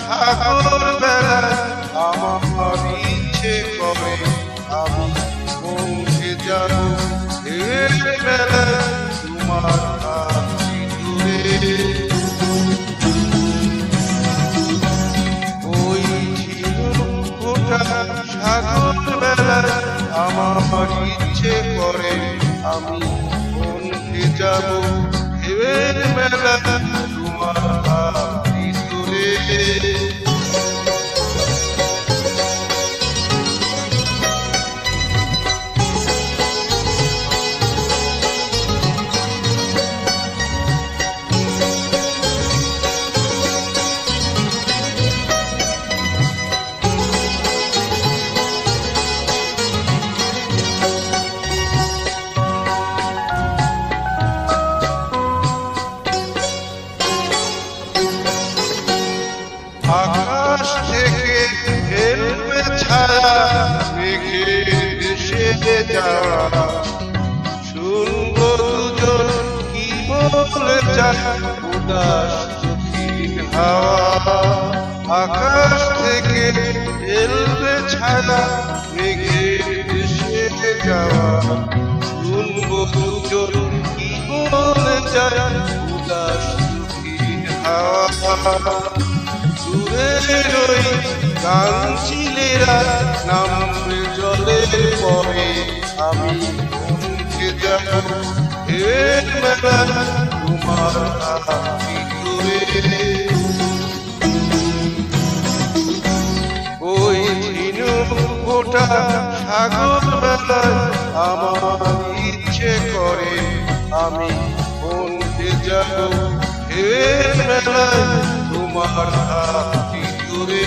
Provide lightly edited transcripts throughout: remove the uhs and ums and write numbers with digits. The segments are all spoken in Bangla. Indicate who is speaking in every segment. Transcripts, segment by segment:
Speaker 1: সাগর বেলায় আমার ইচ্ছে করে আমি পৌঁছে যাব ঢেউয়ের বেলায় তোমার হাতটি ধরে। ওই ঝিনুকটা সাগর বেলায় আমার ইচ্ছে করে আমি পৌঁছে যাব ঢেউয়ের বেলায় তোমার হাতটি ধরে। আকাশ থেকে ফেলবে ছায়া মেঘের দেশে যাওয়া, শুনবো দুজন কি বলে যায় উদাস চোখের হাওয়া। আকাশ থেকে ফেলবে ছায়া মেঘের দেশে যাওয়া, শুনবো দুজন কি বলে যায় উদাস চোখের হাওয়া। দূরের ওই কাঞ্চিলেরা নামবে জলের পরে আমি পৌঁছে যাব ঢেউয়ের বেলায় তোমার হাতটি ধরে। ওই ঝিনুকটা সাগর বেলায় আমার ইচ্ছে করে আমি পৌঁছে যাব ঢেউয়ের বেলায় তোমার হাতটি ধরে।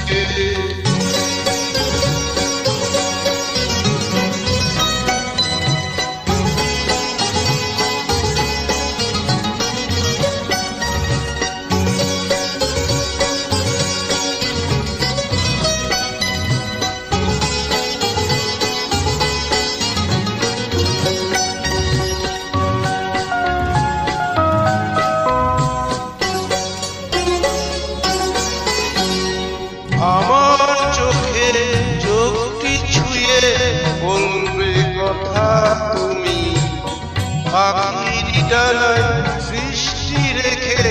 Speaker 1: আমার চোখে চোখটি ছুঁয়ে বলবে কথা তুমি, পাখির ডানায় সৃষ্টি রেখে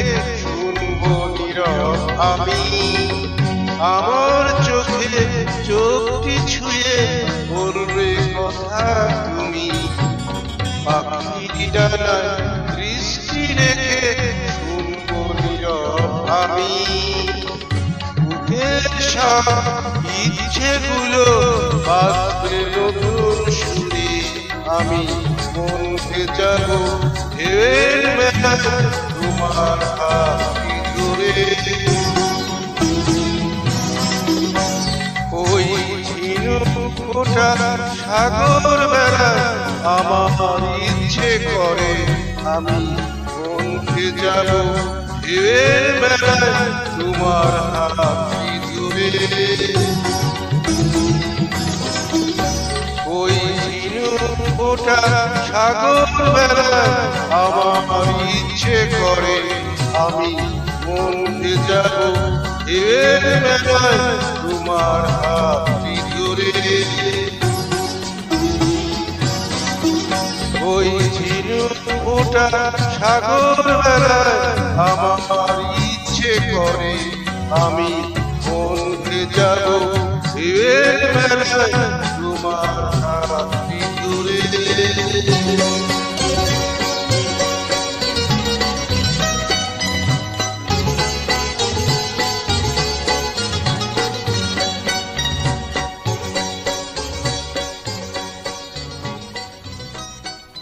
Speaker 1: শুনবো নীরব আমি। আমার চোখে চোখটি ছুঁয়ে বলবে কথা তুমি, পাখির ডানায় সৃষ্টি রেখে শুনবো নীরব আমি। ইচ্ছেগুলো বাঁচবে নতুন সুরে আমি পৌঁছে যাব ঢেউয়ের বেলায় তোমার হাতটি ধরে। ওই ঝিনুকটা সাগর বেলায় আমার ইচ্ছে করে আমি পৌঁছে যাব ঢেউয়ের বেলায় তোমার হাতটি ধরে। ওই ঝিনুকটা সাগর বেলায় আমার ইচ্ছে করে আমি পৌঁছে যাব ঢেউয়ের বেলায় তোমার হাতটি ধরে। ওই ঝিনুকটা সাগর বেলায় আমার ইচ্ছে করে আমি পৌঁছে যাব ঢেউয়ের বেলায়